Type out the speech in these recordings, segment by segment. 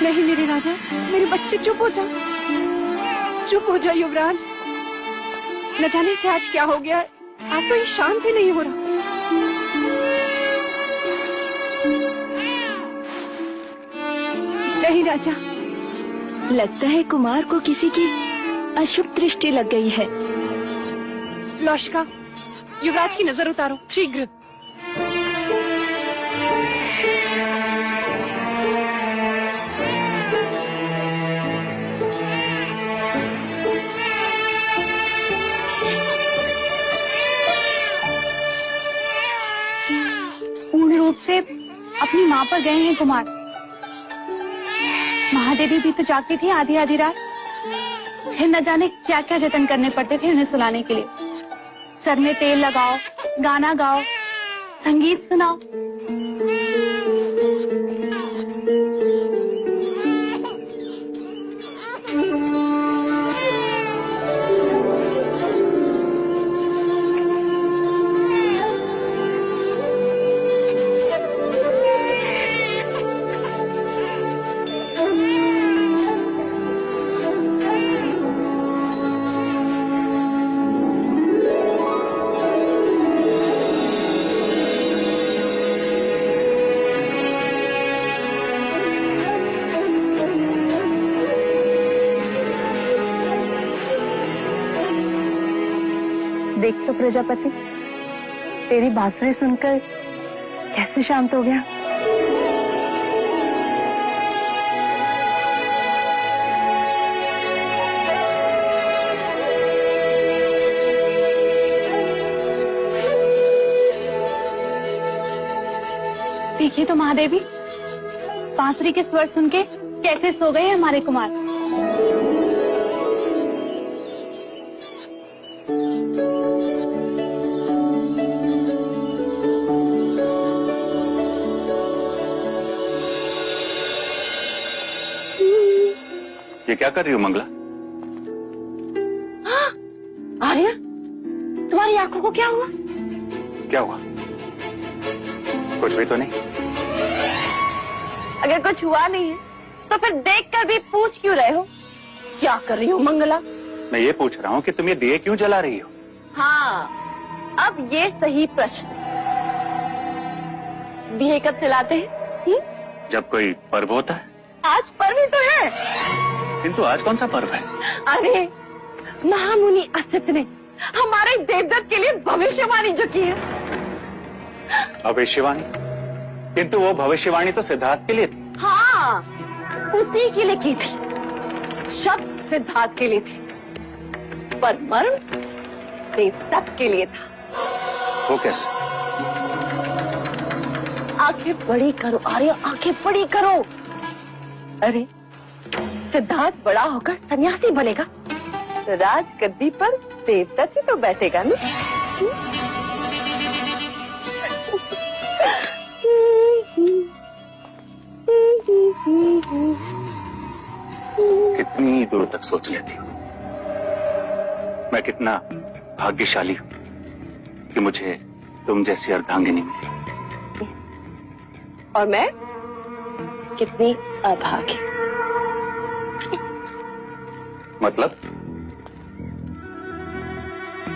नहीं मेरे राजा, मेरे बच्चे, चुप हो जाओ, चुप हो जाओ युवराज। न जाने से आज क्या हो गया, आज तो ये शांत ही नहीं हो रहा। नहीं राजा, लगता है कुमार को किसी की अशुभ दृष्टि लग गई है। लौशिका, युवराज की नजर उतारो शीघ्र। पूर्ण रूप से अपनी माँ पर गए हैं कुमार। महादेवी भी तो जागती थी आधी आधी रात, फिर न जाने क्या क्या जतन करने पड़ते थे उन्हें सुलाने के लिए। सर में तेल लगाओ, गाना गाओ, संगीत सुनाओ। देख तो प्रजापति, तेरी बांसुरी सुनकर कैसे शांत हो गया। देखिए तो महादेवी, बांसुरी के स्वर सुन के कैसे सो गए हमारे कुमार। ये क्या कर रही हो मंगला? हाँ, आर्या, तुम्हारी आंखों को क्या हुआ? क्या हुआ? कुछ भी तो नहीं। अगर कुछ हुआ नहीं है तो फिर देखकर भी पूछ क्यों रहे हो? क्या कर रही हो मंगला? मैं ये पूछ रहा हूँ कि तुम ये दिए क्यों जला रही हो? हाँ, अब ये सही प्रश्न। दिए कब जलाते हैं? जब कोई पर्व होता है। आज पर्व ही तो है। किंतु आज कौन सा पर्व है? अरे, महामुनि असित ने हमारे देवदत्त के लिए भविष्यवाणी जो की है। भविष्यवाणी? किंतु वो भविष्यवाणी तो सिद्धार्थ के लिए थी। हाँ, उसी के लिए की थी। शब्द सिद्धार्थ के लिए थी, पर मर्म देवदत्त के लिए था। वो कैसे? आंखें बड़ी करो आर्य, आंखें बड़ी करो। अरे, सिद्धार्थ बड़ा होकर सन्यासी बनेगा तो राजगद्दी पर देवदत्त ही तो बैठेगा ना। कितनी दूर तक सोच लेती हूँ। मैं कितना भाग्यशाली हूँ कि मुझे तुम जैसी अर्धांगिनी मिली। और मैं कितनी अभागी।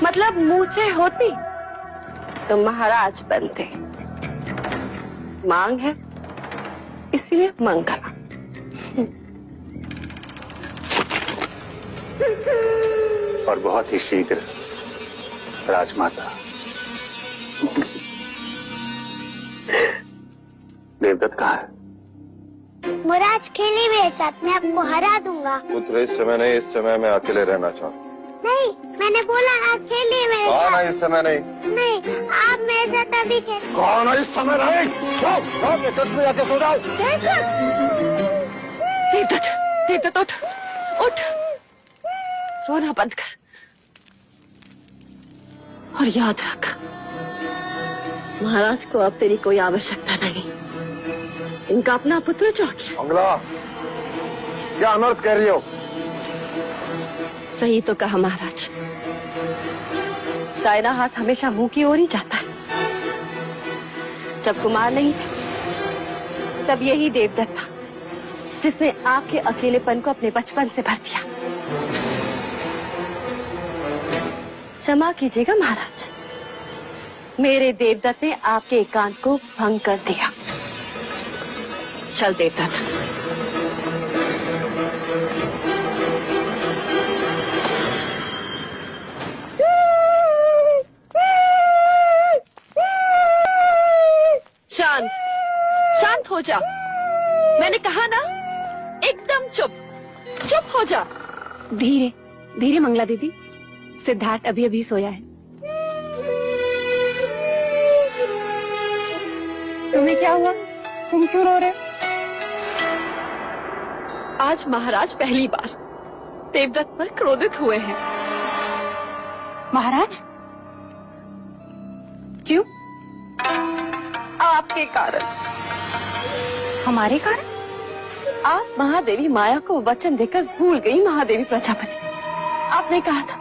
मतलब मूछें होती तो महाराज बनते। मांग है इसलिए मंगला। और बहुत ही शीघ्र राजमाता। देवदत्त कहाँ है? मुराज खेली मेरे साथ, मैं आपको हरा दूंगा। पुत्र, इस समय नहीं, इस समय मैं अकेले रहना चाहूँ। नहीं, मैंने बोला आप खेलिए मेरे कौन साथ। है इस समय नहीं? नहीं, आप मेरे साथ अभी खेल। कौन है इस समय नहीं? जाके सो जाओ। देवदत्त उठ, उठ, रोना बंद कर और याद रख, महाराज को अब तेरी कोई आवश्यकता नहीं। इनका अपना पुत्र जो गया। मंगला, क्या अनर्थ कह रही हो? सही तो कहा महाराज। दाहिना हाथ हमेशा मुंह की ओर ही जाता है। जब कुमार नहीं थे तब यही देवदत्त था जिसने आपके अकेलेपन को अपने बचपन से भर दिया। क्षमा कीजिएगा महाराज, मेरे देवदत्त ने आपके एकांत को भंग कर दिया। चल देवदत्त। शांत शांत हो जा, मैंने कहा ना, एकदम चुप चुप हो जा। धीरे धीरे मंगला दीदी, सिद्धार्थ अभी अभी सोया है। तुम्हें क्या हुआ? तुम क्यों रो रहे? आज महाराज पहली बार देवदत्त पर क्रोधित हुए हैं। महाराज क्यों? आपके कारण। हमारे कारण? आप महादेवी माया को वचन देकर भूल गई महादेवी प्रजापति। आपने कहा था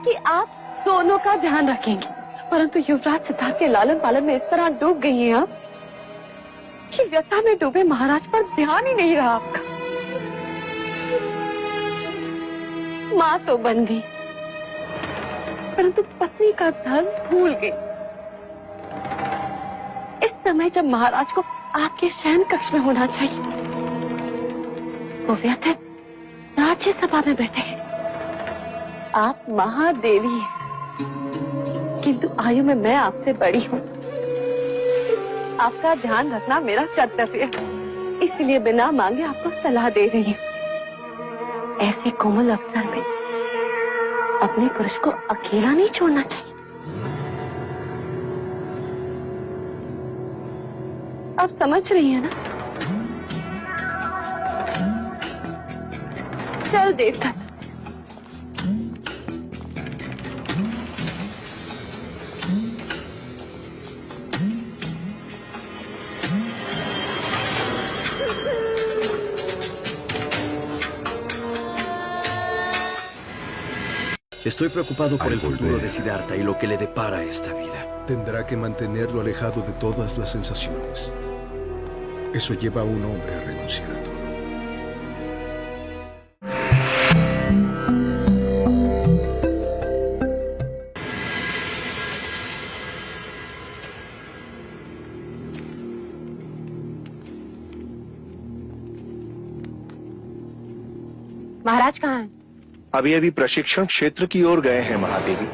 कि आप दोनों का ध्यान रखेंगे, परंतु युवराज सिद्धार्थ के लालन पालन में इस तरह डूब गई हैं आप कि व्यथा में डूबे महाराज पर ध्यान ही नहीं रहा आपका। माँ तो बन गई, परंतु पत्नी का धर्म भूल गई। इस समय जब महाराज को आपके शयन कक्ष में होना चाहिए, वो व्यथित राज्यसभा में बैठे हैं। आप महादेवी हैं, किंतु आयु में मैं आपसे बड़ी हूँ। आपका ध्यान रखना मेरा कर्तव्य है, इसलिए बिना मांगे आपको सलाह दे रही हूँ। ऐसे कोमल अवसर में अपने पुरुष को अकेला नहीं छोड़ना चाहिए। आप समझ रही हैं ना? चल Devdutt. Estoy preocupado por el futuro de Siddhartha y lo que le depara esta vida. Tendrá que mantenerlo alejado de todas las sensaciones. Eso lleva a un hombre a renunciar a todo. महाराज कहाँ हैं? अभी अभी प्रशिक्षण क्षेत्र की ओर गए हैं महादेवी।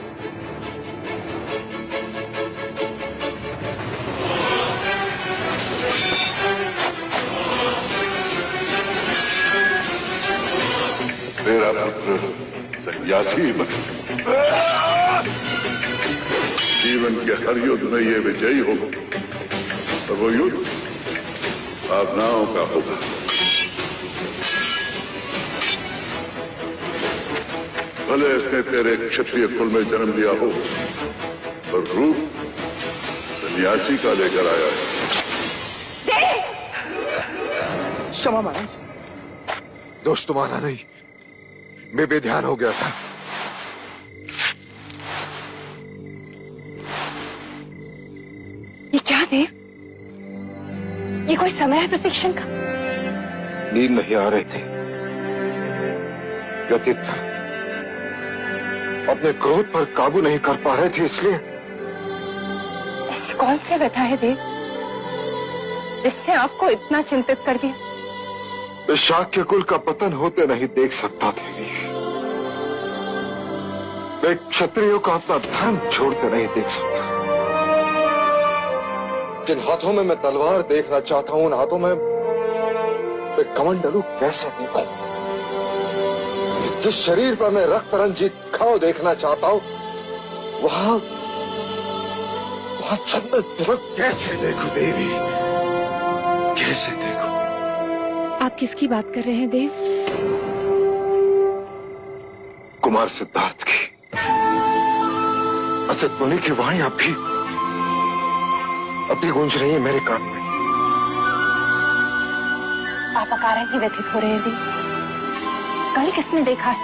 मेरा पुत्र सन्यासी बन जीवन के हर युद्ध में ये विजयी हो, तो वो युद्ध भावनाओं का होगा। भले इसने तेरे क्षत्रिय कुल में जन्म लिया हो, पर रूप सन्यासी का लेकर आया है। क्षमा महाराज, दोष तुम्हारा नहीं, मैं बेध्यान हो गया था। ये क्या देव? ये कोई समय है प्रशिक्षण का? नींद नहीं आ रही थी, व्यथित था, अपने क्रोध पर काबू नहीं कर पा रहे थे, इसलिए। ऐसी कौन सी व्यथा है देव जिसने आपको इतना चिंतित कर दिया? मैं शाक्य कुल का पतन होते नहीं देख सकता देवी। मैं क्षत्रियों का अपना धर्म छोड़ते नहीं देख सकता। जिन हाथों में मैं तलवार देखना चाहता हूं, उन हाथों में मैं कमंडलू कैसे देखूं? जिस शरीर पर मैं रक्त रंजित घाव देखना चाहता हूं, वहां चंदन तिलक कैसे देखूं देवी? कैसे देखूं? आप किसकी बात कर रहे हैं देव? कुमार सिद्धार्थ की, असत मुनि की वाणी अभी गूंज रही है मेरे कान में। आप अकारण ही व्यथित हो रहे हैं देव। कल किसने देखा है?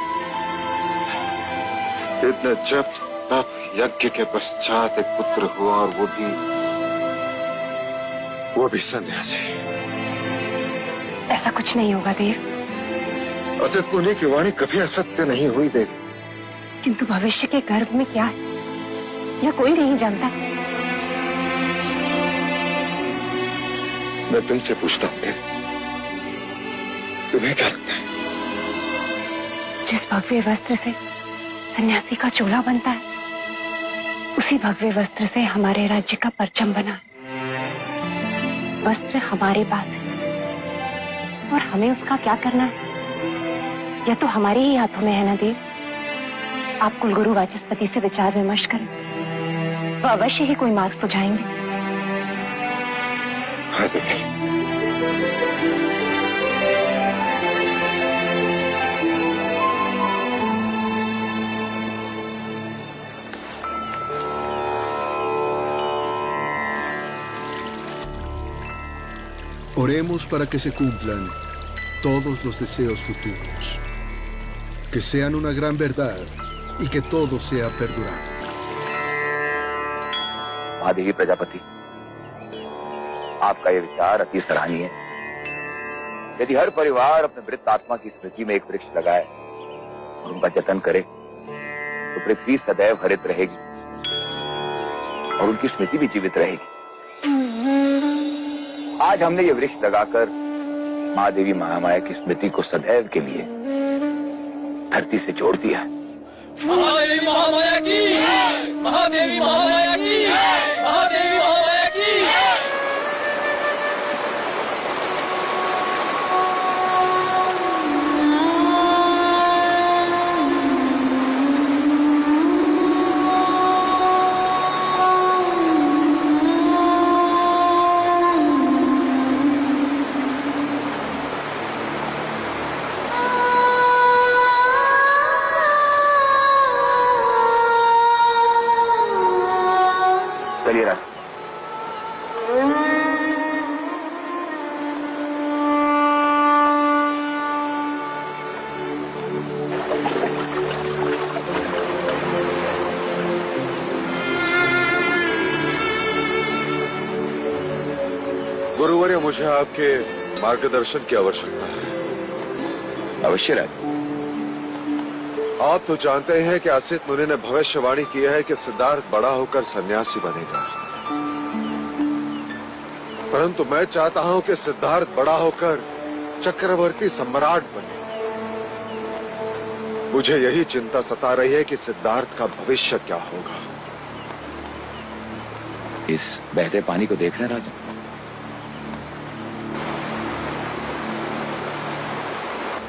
इतने जप तप यज्ञ के पश्चात एक पुत्र हुआ, और वो भी सन्यासी। ऐसा कुछ नहीं होगा देव, असित मुनि की वाणी कभी असत्य नहीं हुई देवी। किंतु भविष्य के गर्भ में क्या है यह कोई नहीं जानता। मैं तुमसे पूछता हूँ देवी, तुम्हें क्या लगता है? जिस भगवे वस्त्र से सन्यासी का चोला बनता है, उसी भगवे वस्त्र से हमारे राज्य का परचम बना है। वस्त्र हमारे पास है और हमें उसका क्या करना है यह तो हमारे ही हाथों में है ना देव। आप कुलगुरु वाचस्पति से विचार विमर्श करें, वो अवश्य ही कोई मार्ग सुझाएंगे। हाँ देवी। Oremos para que se cumplan todos los deseos futuros, que sean una gran verdad y que todo sea perdurable. Mahadevi Prajapati, आपका यह विचार अति सराहनीय है। यदि हर परिवार अपने मृत आत्मा की स्मृति में एक वृक्ष लगाए और उनका जतन करे तो पृथ्वी सदैव हरित रहेगी और उनकी स्मृति भी जीवित रहेगी। आज हमने ये वृक्ष लगाकर महादेवी महामाया की स्मृति को सदैव के लिए धरती से जोड़ दिया है। महादेवी महामाया की, महादेवी महामाया की, महादेवी महामाया की। चलिए राज। गुरुवर्य, मुझे आपके मार्गदर्शन की आवश्यकता है। अवश्य राज। आप तो जानते हैं कि असित मुनि ने भविष्यवाणी की है कि सिद्धार्थ बड़ा होकर सन्यासी बनेगा, परंतु मैं चाहता हूं कि सिद्धार्थ बड़ा होकर चक्रवर्ती सम्राट बने। मुझे यही चिंता सता रही है कि सिद्धार्थ का भविष्य क्या होगा। इस बहते पानी को देख रहे हैं राजा?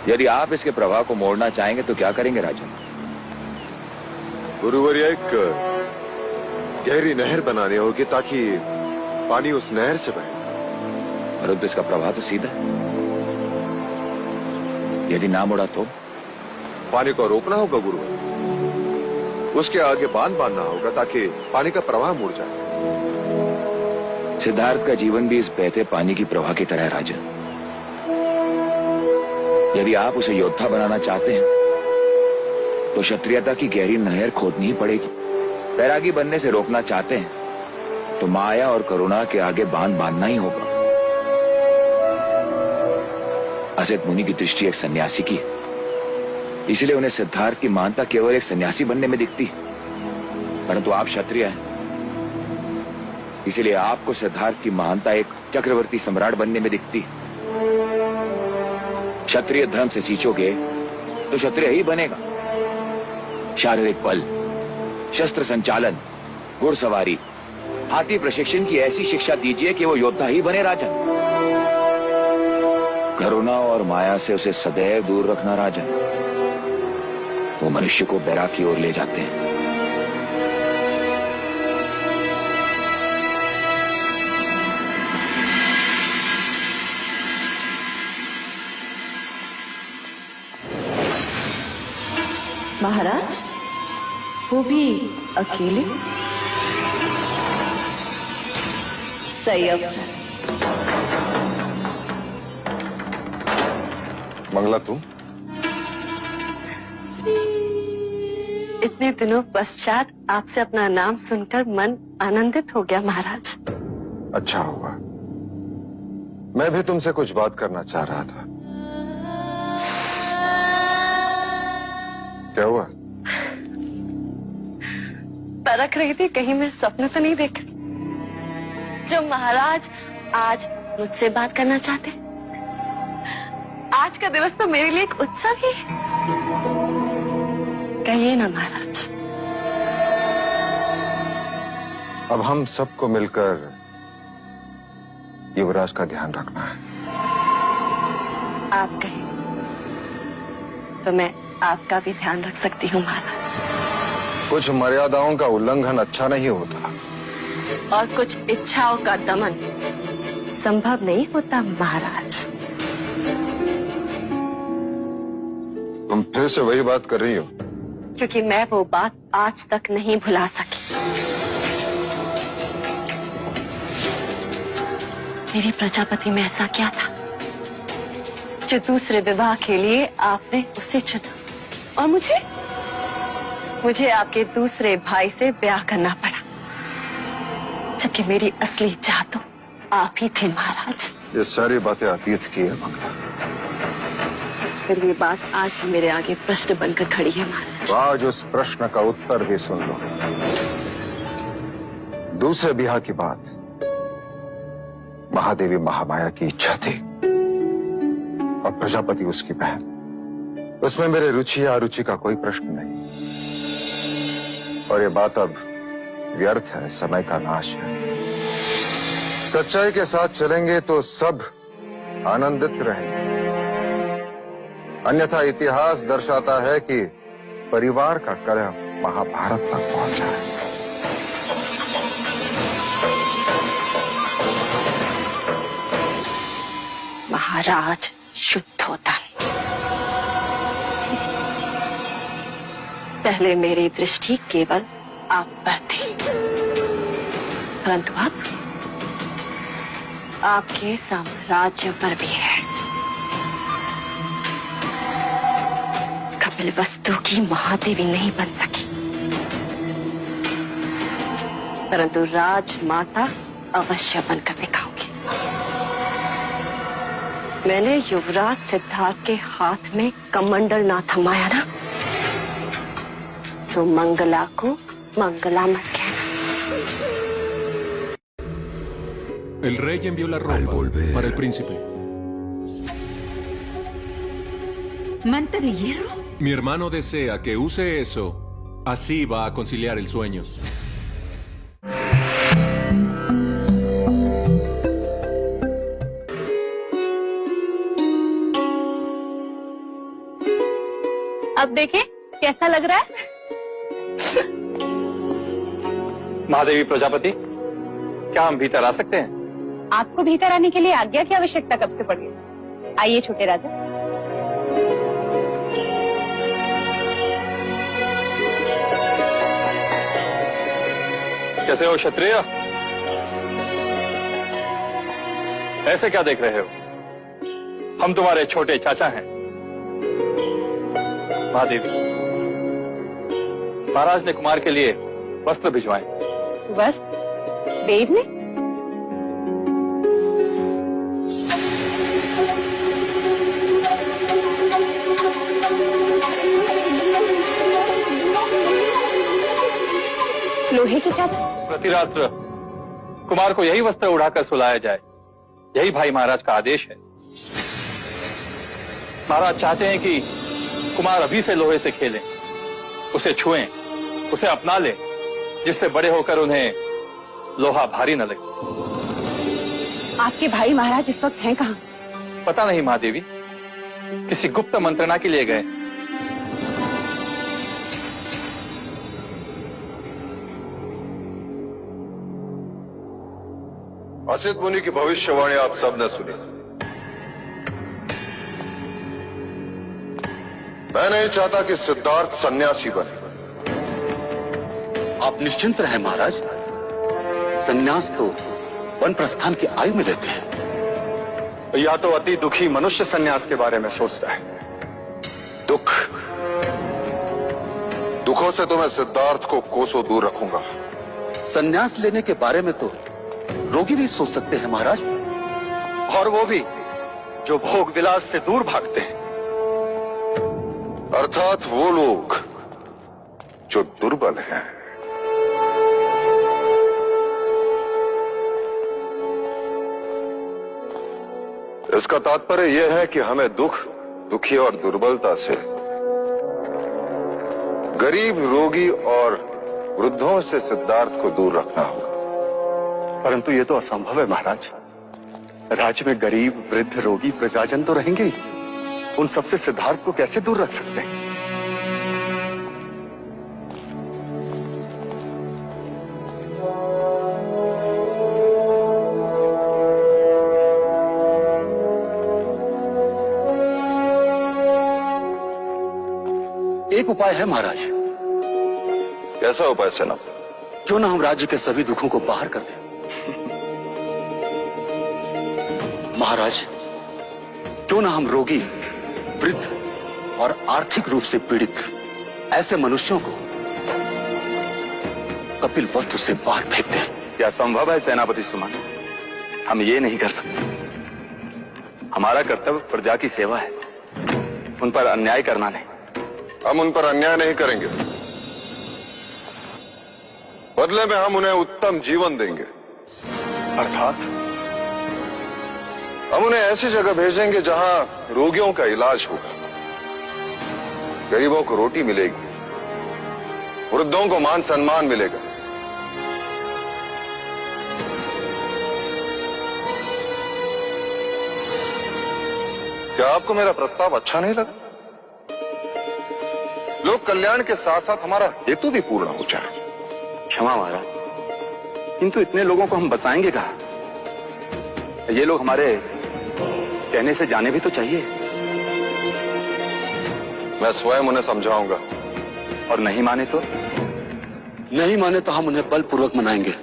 यदि आप इसके प्रवाह को मोड़ना चाहेंगे तो क्या करेंगे राजन? गुरुवर्य, एक गहरी नहर बनानी होगी ताकि पानी उस नहर से बहे। परंतु इसका प्रवाह तो सीधा है। यदि ना मुड़ा तो? पानी को रोकना होगा गुरुवर्य। उसके आगे बांध बांधना होगा ताकि पानी का प्रवाह मुड़ जाए। सिद्धार्थ का जीवन भी इस बहते पानी की प्रवाह की तरह है राजन। यदि आप उसे योद्धा बनाना चाहते हैं तो क्षत्रियता की गहरी नहर खोदनी ही पड़ेगी। बैरागी बनने से रोकना चाहते हैं तो माया और करुणा के आगे बांध बांधना ही होगा। असित मुनि की दृष्टि एक सन्यासी की है, इसलिए उन्हें सिद्धार्थ की महानता केवल एक सन्यासी बनने में दिखती है। परंतु आप क्षत्रिय हैं, इसलिए आपको सिद्धार्थ की महानता एक चक्रवर्ती सम्राट बनने में दिखती है। क्षत्रिय धर्म से सींचोगे तो क्षत्रिय ही बनेगा। शारीरिक बल, शस्त्र संचालन, घुड़सवारी, हाथी प्रशिक्षण की ऐसी शिक्षा दीजिए कि वो योद्धा ही बने राजन। करुणा और माया से उसे सदैव दूर रखना राजन। वो मनुष्य को बैराग की ओर ले जाते हैं। महाराज, वो भी अकेले? सही अवसर। मंगला, तू? इतने दिनों पश्चात आपसे अपना नाम सुनकर मन आनंदित हो गया महाराज। अच्छा हुआ। मैं भी तुमसे कुछ बात करना चाह रहा था। क्या हुआ? परख रही थी कहीं मैं सपने तो नहीं देख रही। जो महाराज आज मुझसे बात करना चाहते, आज का दिवस तो मेरे लिए एक उत्सव ही है। कहिए ना महाराज। अब हम सबको मिलकर युवराज का ध्यान रखना है। आप कहें तो मैं आपका भी ध्यान रख सकती हूँ महाराज। कुछ मर्यादाओं का उल्लंघन अच्छा नहीं होता, और कुछ इच्छाओं का दमन संभव नहीं होता महाराज। तुम फिर से वही बात कर रही हो? क्योंकि मैं वो बात आज तक नहीं भुला सकी। मेरी प्रजापति में ऐसा क्या था जो दूसरे विवाह के लिए आपने उसे चुना, और मुझे आपके दूसरे भाई से ब्याह करना पड़ा, जबकि मेरी असली चाह तो आप ही थे महाराज। ये सारी बातें अतीत की है मंगला। फिर ये बात आज भी मेरे आगे प्रश्न बनकर खड़ी है महाराज। तो आज उस प्रश्न का उत्तर भी सुन लो। दूसरे ब्याह की बात महादेवी महामाया की इच्छा थी, और प्रजापति उसकी बहन। उसमें मेरे रुचि या अरुचि का कोई प्रश्न नहीं, और ये बात अब व्यर्थ है, समय का नाश है। सच्चाई के साथ चलेंगे तो सब आनंदित रहेंगे, अन्यथा इतिहास दर्शाता है कि परिवार का कलह महाभारत तक पहुंचा है। महाराज शुद्धोदन, पहले मेरी दृष्टि केवल आप पर थी, परंतु अब आपके साम्राज्य पर भी है। कपिल वस्तु की महादेवी नहीं बन सकी, परंतु राजमाता अवश्य बनकर दिखाऊंगी। मैंने युवराज सिद्धार्थ के हाथ में कमंडल ना थमाया ना, तो मंगला को मंगला मत कहना। El rey envió la ropa para el príncipe. ¿Manta de hierro? Mi hermano desea que use eso. Así va a conciliar el sueño. अब देखें कैसा लग रहा है। महादेवी प्रजापति, क्या हम भीतर आ सकते हैं? आपको भीतर आने के लिए आज्ञा की आवश्यकता कब से पड़ी? आइए छोटे राजा। कैसे हो क्षत्रिय? ऐसे क्या देख रहे हो? हम तुम्हारे छोटे चाचा हैं। महादेवी, महाराज ने कुमार के लिए वस्त्र भिजवाए। वस्त्र? देव ने? लोहे की चादर? प्रतिरात्र कुमार को यही वस्त्र उड़ाकर सुलाया जाए, यही भाई महाराज का आदेश है। महाराज चाहते हैं कि कुमार अभी से लोहे से खेलें, उसे छुएं, उसे अपना लें, जिससे बड़े होकर उन्हें लोहा भारी न लगे। आपके भाई महाराज इस वक्त हैं कहाँ? पता नहीं महादेवी, किसी गुप्त मंत्रणा के लिए गए। असित मुनि की भविष्यवाणी आप सबने सुनी। मैं नहीं चाहता कि सिद्धार्थ सन्यासी बने। आप निश्चिंत रहे महाराज, सन्यास तो वन प्रस्थान की आयु में लेते हैं। या तो अति दुखी मनुष्य सन्यास के बारे में सोचता है। दुखों से तो मैं सिद्धार्थ को कोसों दूर रखूंगा। सन्यास लेने के बारे में तो रोगी भी सोच सकते हैं महाराज, और वो भी जो भोग विलास से दूर भागते हैं, अर्थात वो लोग जो दुर्बल हैं। इसका तात्पर्य यह है कि हमें दुखी और दुर्बलता से, गरीब, रोगी और वृद्धों से सिद्धार्थ को दूर रखना होगा। परंतु ये तो असंभव है महाराज। राज्य में गरीब, वृद्ध, रोगी, प्रजाजन तो रहेंगे ही। उन सबसे सिद्धार्थ को कैसे दूर रख सकते हैं? एक उपाय है महाराज। कैसा उपाय सेना? क्यों ना हम राज्य के सभी दुखों को बाहर कर दें। महाराज, क्यों ना हम रोगी, वृद्ध और आर्थिक रूप से पीड़ित ऐसे मनुष्यों को कपिल वस्तु से बाहर फेंक दें। क्या संभव है सेनापति सुमन? हम ये नहीं कर सकते। हमारा कर्तव्य प्रजा की सेवा है, उन पर अन्याय करना नहीं। हम उन पर अन्याय नहीं करेंगे, बदले में हम उन्हें उत्तम जीवन देंगे। अर्थात हम उन्हें ऐसी जगह भेजेंगे जहां रोगियों का इलाज होगा, गरीबों को रोटी मिलेगी, वृद्धों को मान सम्मान मिलेगा। क्या आपको मेरा प्रस्ताव अच्छा नहीं लगा? लोक कल्याण के साथ साथ हमारा हेतु भी पूर्ण हो जाए। क्षमा महाराज, किंतु इतने लोगों को हम बसाएंगे कहां? ये लोग हमारे कहने से जाने भी तो चाहिए। मैं स्वयं उन्हें समझाऊंगा। और नहीं माने तो? नहीं माने तो हम उन्हें बलपूर्वक मनाएंगे।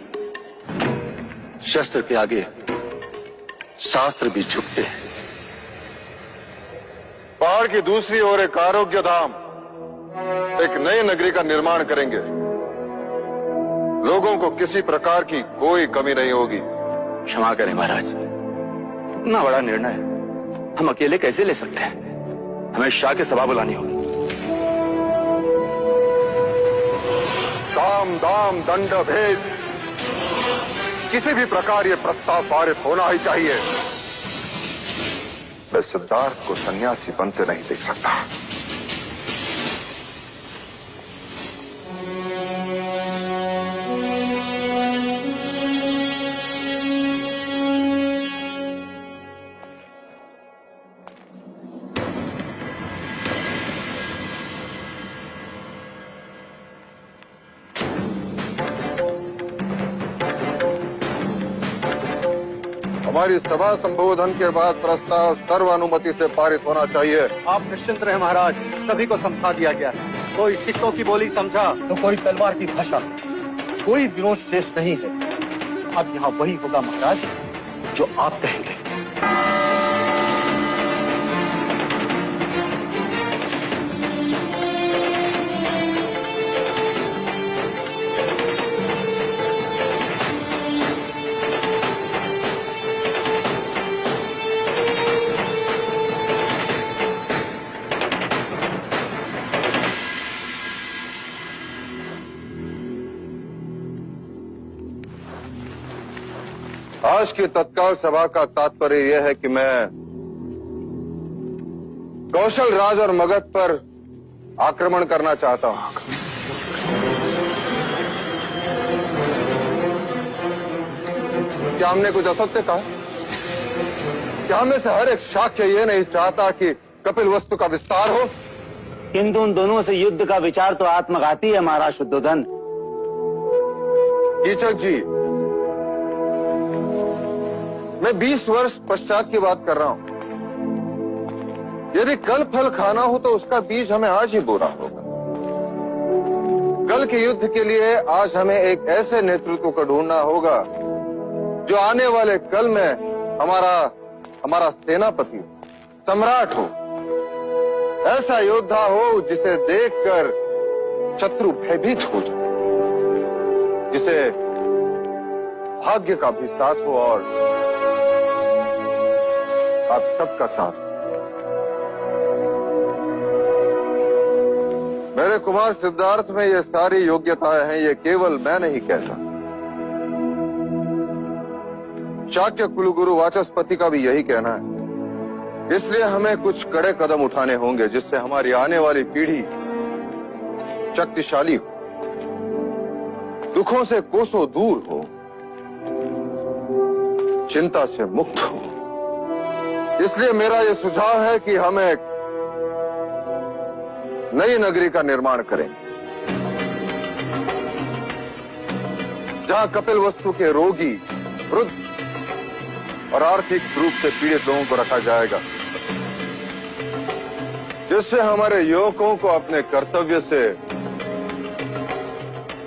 शस्त्र के आगे शास्त्र भी झुकते हैं। पहाड़ की दूसरी ओर एक आरोग्य धाम, एक नई नगरी का निर्माण करेंगे। लोगों को किसी प्रकार की कोई कमी नहीं होगी। क्षमा करें महाराज, इतना बड़ा निर्णय हम अकेले कैसे ले सकते हैं? हमें शाह की सभा बुलानी होगी। काम, दाम, दंड, भेद, किसी भी प्रकार ये प्रस्ताव पारित होना ही चाहिए। मैं सिद्धार्थ को सन्यासी बनते नहीं देख सकता। हमारी सभा संबोधन के बाद प्रस्ताव सर्वानुमति से पारित होना चाहिए। आप निश्चिंत रहे महाराज, सभी को समझा दिया गया है। कोई सिक्कों की बोली समझा तो कोई तलवार की भाषा। कोई विरोध शेष नहीं है। अब यहाँ वही होगा महाराज जो आप कहेंगे। आज की तत्काल सभा का तात्पर्य यह है कि मैं कौशल राज और मगध पर आक्रमण करना चाहता हूं। क्या हमने कुछ असत्य कहा? क्या हमें से हर एक शाक्य ये नहीं चाहता कि कपिल वस्तु का विस्तार हो? किंतु उन दोनों से युद्ध का विचार तो आत्मघाती है महाराज शुद्धोधन। कीचक जी, मैं 20 वर्ष पश्चात की बात कर रहा हूं। यदि कल फल खाना हो तो उसका बीज हमें आज ही बोना होगा। कल के युद्ध के लिए आज हमें एक ऐसे नेतृत्व को ढूंढना होगा जो आने वाले कल में हमारा सेनापति हो, सम्राट हो, ऐसा योद्धा हो जिसे देखकर शत्रु भयभीत हो जाए, जिसे भाग्य का भी साथ हो और आप सबका साथ। मेरे कुमार सिद्धार्थ में ये सारी योग्यताएं हैं, ये केवल मैं नहीं कहता। शाक्य कुलगुरु वाचस्पति का भी यही कहना है। इसलिए हमें कुछ कड़े कदम उठाने होंगे जिससे हमारी आने वाली पीढ़ी शक्तिशाली हो, दुखों से कोसों दूर हो, चिंता से मुक्त हो। इसलिए मेरा यह सुझाव है कि हम एक नई नगरी का निर्माण करें, जहां कपिलवस्तु के रोगी, वृद्ध और आर्थिक रूप से पीड़ित लोगों को रखा जाएगा, जिससे हमारे युवकों को अपने कर्तव्य से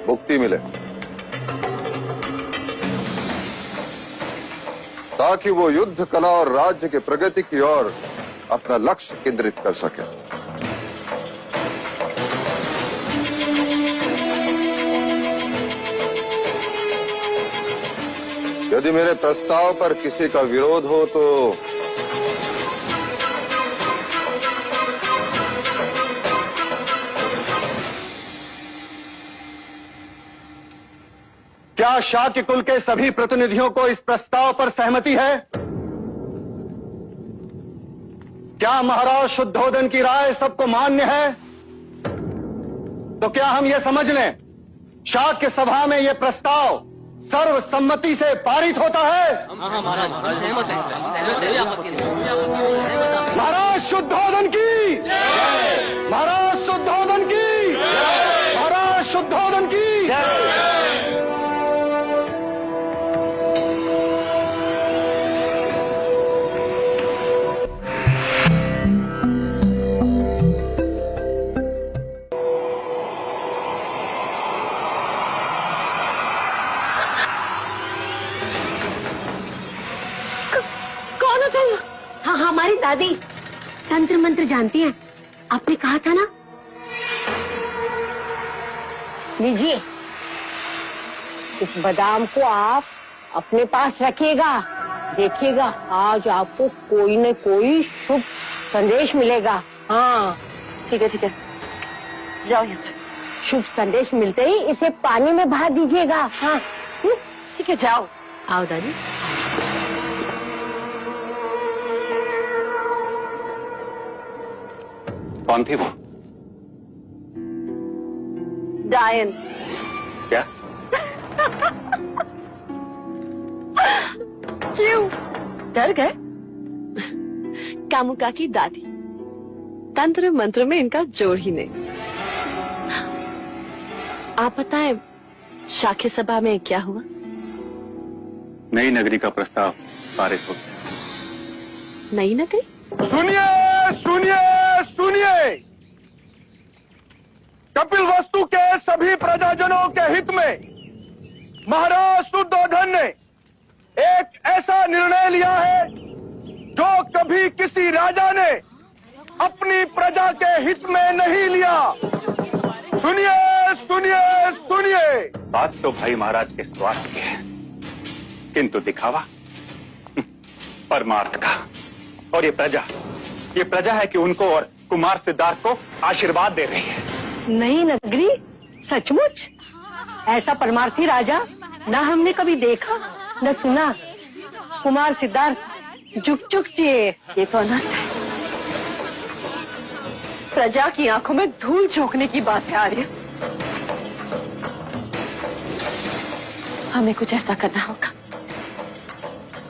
मुक्ति मिले, ताकि वो युद्ध कला और राज्य के प्रगति की ओर अपना लक्ष्य केंद्रित कर सके। यदि मेरे प्रस्ताव पर किसी का विरोध हो तो क्या शाक्य कुल के सभी प्रतिनिधियों को इस प्रस्ताव पर सहमति है? क्या महाराज शुद्धोदन की राय सबको मान्य है? तो क्या हम ये समझ लें, शाक्य सभा में यह प्रस्ताव सर्वसम्मति से पारित होता है? महाराज शुद्धोदन की, महाराज शुद्धोदन की, महाराज शुद्धोदन की। हाँ, हमारी दादी तंत्र मंत्र जानती हैं। आपने कहा था ना। लीजिए, इस बादाम को आप अपने पास रखिएगा। देखिएगा, आज आपको कोई न कोई शुभ संदेश मिलेगा। हाँ, ठीक है, ठीक है, जाओ यहाँ से। शुभ संदेश मिलते ही इसे पानी में बहा दीजिएगा। हाँ, ठीक है, जाओ। आओ दादी। कौन थी वो? डायन। क्या? क्यों डर गए? कामुका की दादी। तंत्र मंत्र में इनका जोड़ ही नहीं। आप बताएं, शाक्य सभा में क्या हुआ? नई नगरी का प्रस्ताव पारित हो गया। नई नगरी? सुनिए, सुनिए, सुनिए। कपिलवस्तु के सभी प्रजाजनों के हित में महाराज शुद्धोधन ने एक ऐसा निर्णय लिया है जो कभी किसी राजा ने अपनी प्रजा के हित में नहीं लिया। सुनिए, सुनिए, सुनिए। बात तो भाई महाराज के स्वार्थ की है, किंतु दिखावा परमार्थ का। और ये प्रजा है कि उनको और कुमार सिद्धार्थ को आशीर्वाद दे रही है। नई नगरी? सचमुच? ऐसा परमार्थी राजा ना हमने कभी देखा न सुना। कुमार सिद्धार्थ झुक झुक जिए। ये तो अनर्थ है। प्रजा की आंखों में धूल झोंकने की बात है आर्य। हमें कुछ ऐसा करना होगा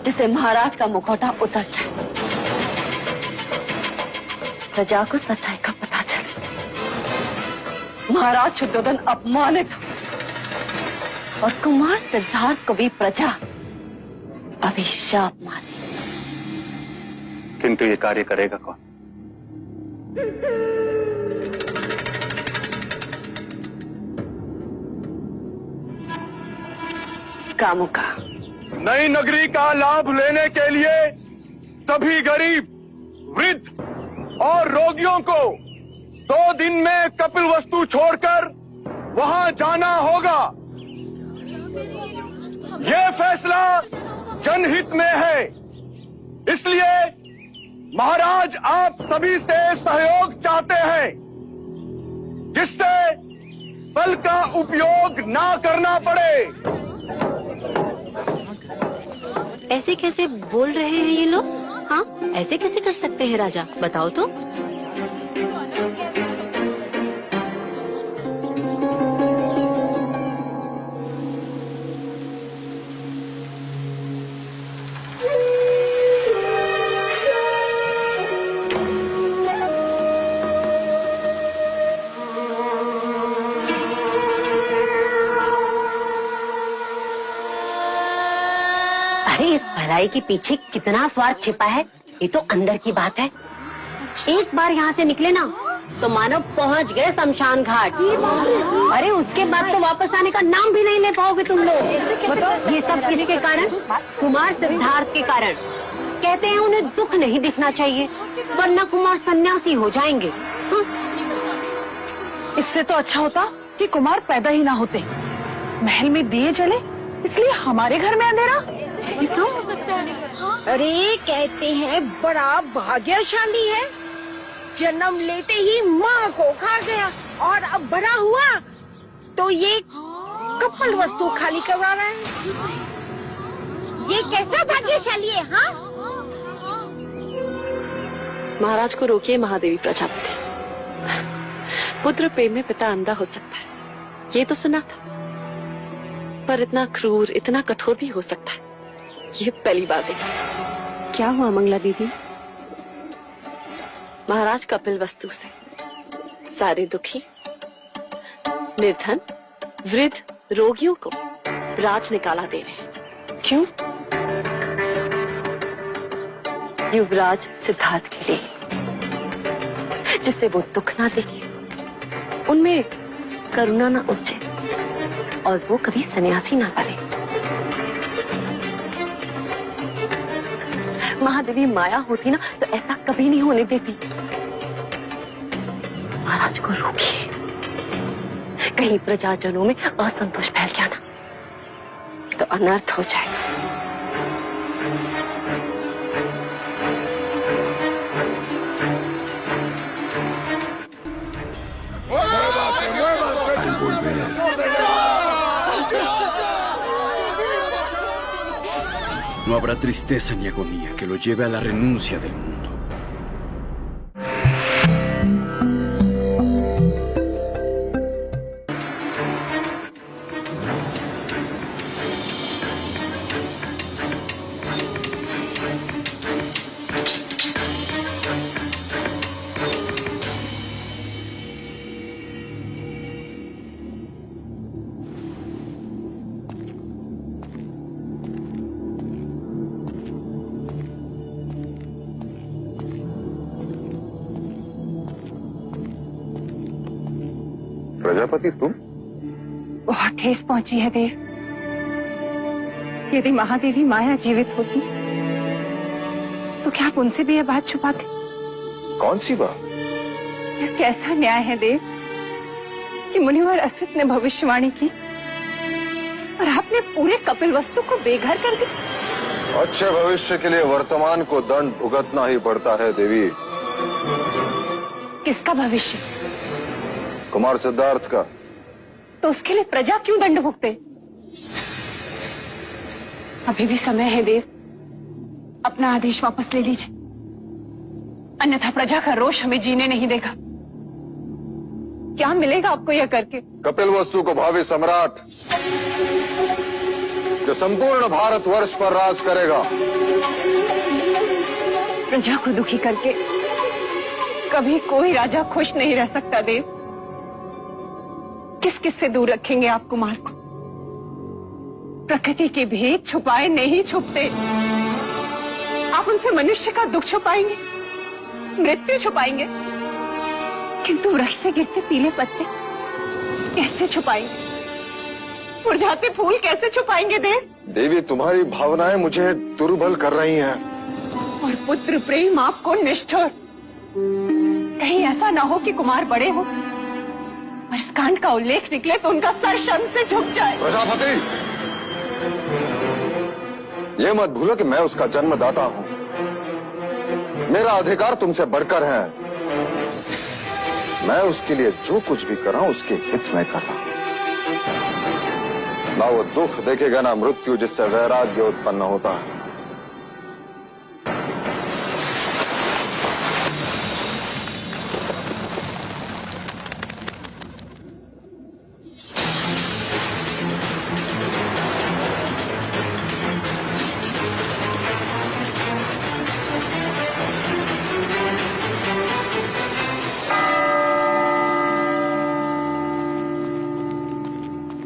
जिससे महाराज का मुखौटा उतर जाए, प्रजा को सच्चाई का पता चले, महाराज शुद्धोदन अपमानित हो और कुमार सिद्धार्थ को भी प्रजा अभिशाप माने। किंतु ये कार्य करेगा कौन? कामुका। नई नगरी का लाभ लेने के लिए सभी गरीब, वृद्ध और रोगियों को 2 दिन में कपिलवस्तु छोड़कर वहां जाना होगा। ये फैसला जनहित में है, इसलिए महाराज आप सभी से सहयोग चाहते हैं, जिससे बल का उपयोग ना करना पड़े। ऐसे कैसे बोल रहे हैं ये लोग? हाँ, ऐसे कैसे कर सकते हैं राजा, बताओ तो। अरे इस भलाई के पीछे कितना स्वार्थ छिपा है, ये तो अंदर की बात है। एक बार यहाँ से निकले ना तो मानो पहुँच गए शमशान घाट। अरे उसके बाद तो वापस आने का नाम भी नहीं ले पाओगे तुम लोग। ये सब किसके कारण? कुमार सिद्धार्थ के कारण। कहते हैं उन्हें दुख नहीं दिखना चाहिए, वरना कुमार सन्यासी हो जाएंगे। इससे तो अच्छा होता कि कुमार पैदा ही ना होते। महल में दिए जले, इसलिए हमारे घर में अंधेरा। अरे कहते हैं बड़ा भाग्यशाली है, जन्म लेते ही माँ को खा गया और अब बड़ा हुआ तो ये कपल वस्तु खाली करवा रहा है। ये कैसा भाग्यशाली है? हाँ, महाराज को रोकिए महादेवी प्रजापति। पुत्र प्रेम में पिता अंधा हो सकता है, ये तो सुना था, पर इतना क्रूर, इतना कठोर भी हो सकता है, ये पहली बार देखा। क्या हुआ मंगला दीदी? महाराज कपिल वस्तु से सारे दुखी, निर्धन, वृद्ध, रोगियों को राज निकाला दे रहे हैं। क्यों? युवराज सिद्धार्थ के लिए, जिससे वो दुख ना देखे, उनमें करुणा ना उपजे और वो कभी सन्यासी ना बने। महादेवी माया होती ना तो ऐसा कभी नहीं होने देती। महाराज को रोकिए, कहीं प्रजाजनों में असंतोष फैल गया ना तो अनर्थ हो जाएगा। Al volver, no habrá tristeza ni agonía que lo lleve a la renuncia del mundo. Prajapati तुम? बहुत ठेस पहुंची है देव। यदि महादेवी माया जीवित होती तो क्या आप उनसे भी यह बात छुपाते? कौन सी बात? यह कैसा न्याय है देव कि मुनिवर असित ने भविष्यवाणी की और आपने पूरे कपिल वस्तु को बेघर कर दिया। अच्छे भविष्य के लिए वर्तमान को दंड भुगतना ही पड़ता है देवी। किसका भविष्य? कुमार सिद्धार्थ का। तो उसके लिए प्रजा क्यों दंड भुगते? अभी भी समय है देव, अपना आदेश वापस ले लीजिए, अन्यथा प्रजा का रोष हमें जीने नहीं देगा। क्या मिलेगा आपको यह करके? कपिल वस्तु को भावी सम्राट जो संपूर्ण भारतवर्ष पर राज करेगा। प्रजा को दुखी करके कभी कोई राजा खुश नहीं रह सकता देव। किस किस से दूर रखेंगे आप कुमार को? प्रकृति के भेद छुपाए नहीं छुपते। आप उनसे मनुष्य का दुख छुपाएंगे, मृत्यु छुपाएंगे, किंतु वृक्ष से गिरते पीले पत्ते कैसे छुपाएंगे? मुरझाते फूल कैसे छुपाएंगे देव? देवी तुम्हारी भावनाएं मुझे दुर्बल कर रही हैं। और पुत्र प्रेम आपको निष्ठुर। कहीं ऐसा ना हो कि कुमार बड़े हो और इस कांड का उल्लेख निकले तो उनका सर शर्म से झुक जाए। प्रजापति, ये मत भूलो कि मैं उसका जन्मदाता हूं। मेरा अधिकार तुमसे बढ़कर है। मैं उसके लिए जो कुछ भी कर रहा हूं उसके हित में कर रहा हूं। ना वो दुख देखेगा ना मृत्यु जिससे वैराग्य उत्पन्न होता है।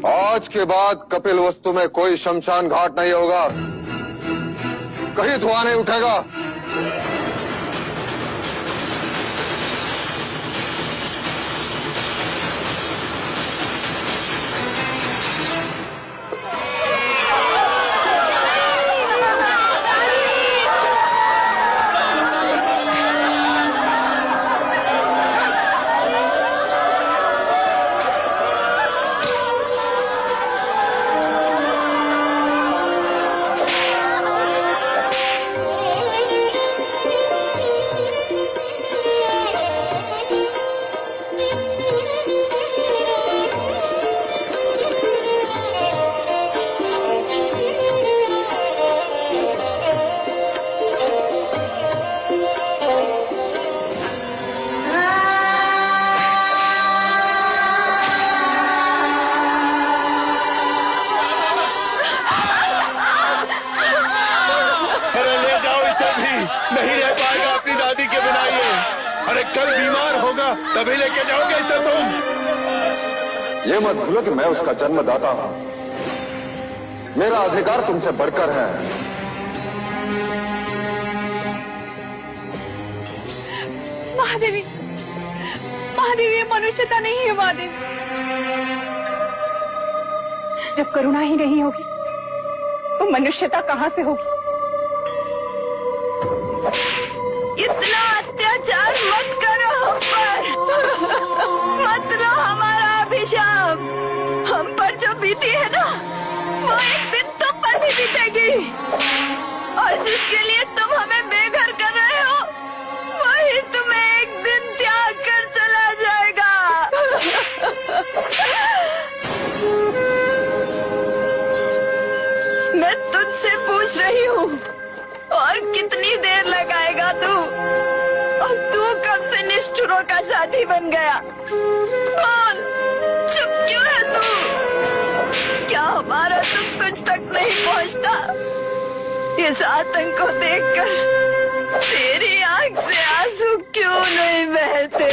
आज के बाद कपिल वस्तु में कोई शमशान घाट नहीं होगा, कहीं धुआं नहीं उठेगा। नहीं रह पाएगा अपनी दादी के बिना ये। अरे कल बीमार होगा तभी लेके जाओगे इसे तुम। ये मत भूलो कि मैं उसका जन्मदाता हूं। मेरा अधिकार तुमसे बढ़कर है। महादेवी, महादेवी, ये मनुष्यता नहीं है महादेवी। जब करुणा ही नहीं होगी तो मनुष्यता कहां से होगी? इतना अत्याचार मत करो हम पर, मत लो हमारा अभिशाप। हम पर जो बीती है ना वो एक दिन तुम पर भी बीतेगी, और जिसके लिए तुम हमें बेघर कर रहे हो वही तुम्हें एक दिन त्याग कर चला जाएगा। मैं तुझसे पूछ रही हूँ, और कितनी देर लगाएगा तू? और तू कब से निष्ठुरों का साथी बन गया? बोल, चुप क्यों है तू? क्या हमारा दुख तुझ तक नहीं पहुंचता? इस आतंक को देखकर तेरी आंख से आंसू क्यों नहीं बहते?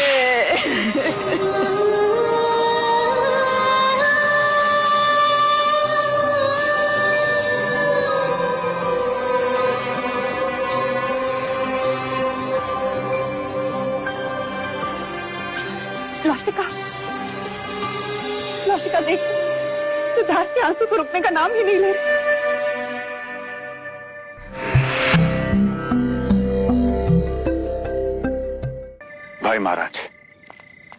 लौशिका, लौशिका देख, सिद्धार्थ के आंसू को रुकने का नाम ही नहीं ले रहे। भाई महाराज,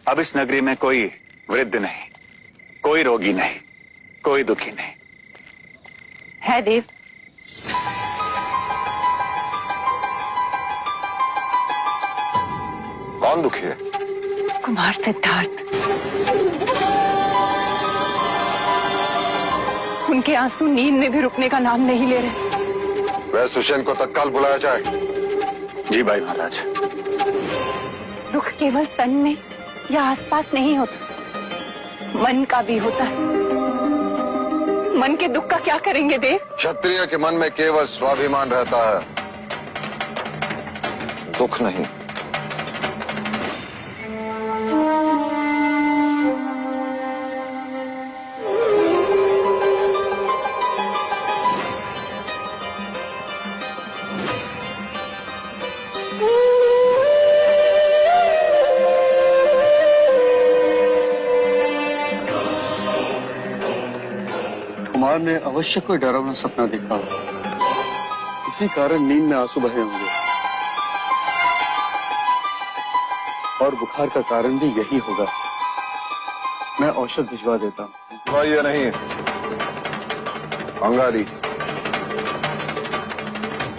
अब इस नगरी में कोई वृद्ध नहीं, कोई रोगी नहीं, कोई दुखी नहीं है देव। कौन दुखी है? कुमार सिद्धार्थ। उनके आंसू नींद में भी रुकने का नाम नहीं ले रहे। वह सुषेण को तत्काल बुलाया जाए। जी भाई महाराज। दुख केवल तन में या आसपास नहीं होता, मन का भी होता है। मन के दुख का क्या करेंगे देव? क्षत्रिय के मन में केवल स्वाभिमान रहता है, दुख नहीं। कुमार ने अवश्य कोई डरावना सपना देखा होगा, इसी कारण नींद में आंसू बहे होंगे, और बुखार का कारण भी यही होगा। मैं औषध भिजवा देता हूँ। ये नहीं, अंगारी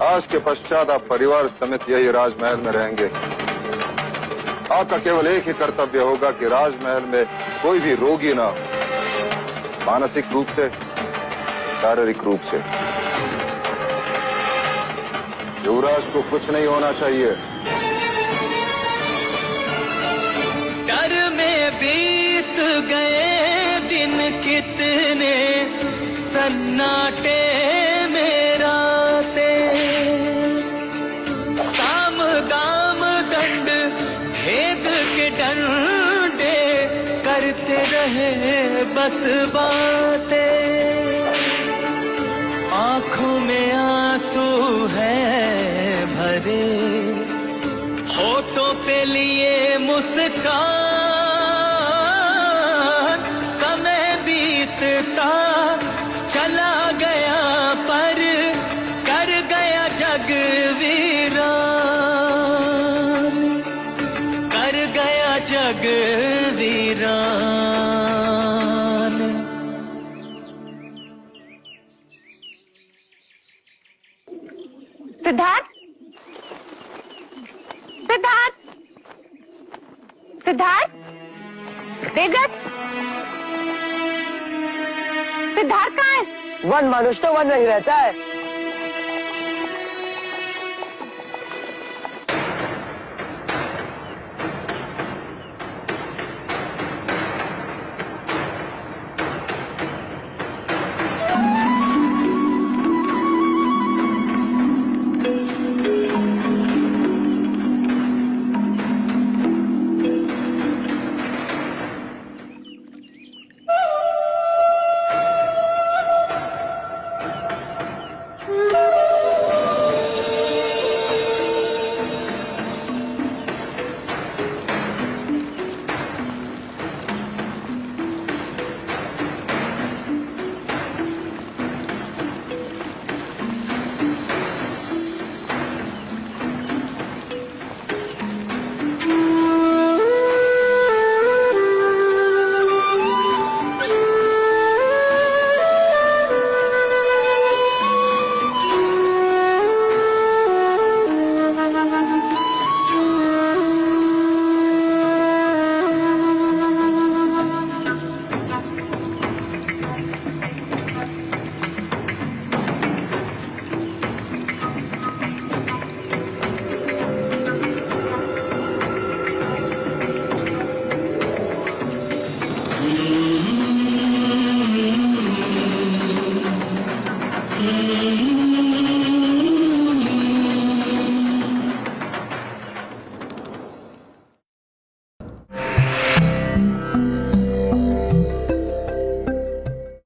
आज के पश्चात आप परिवार समेत यही राजमहल में रहेंगे। आपका केवल एक ही कर्तव्य होगा कि राजमहल में कोई भी रोगी ना हो, मानसिक रूप से, शारीरिक रूप से। युवराज को कुछ नहीं होना चाहिए। डर में बीत गए दिन कितने, सन्नाटे में रातें, साम दाम दंड भेद के डंडे करते रहे बस बातें। आंखों में आंसू है भरे, होठों पे लिए मुस्कान, समय बीतता चला गया पर कर गया जग वीरान, कर गया जग वीरान। सिद्धार्थ, सिद्धार्थ, सिद्धार्थ, देवदत्त, सिद्धार्थ कहाँ है? वन मनुष्य तो वन नहीं रहता है।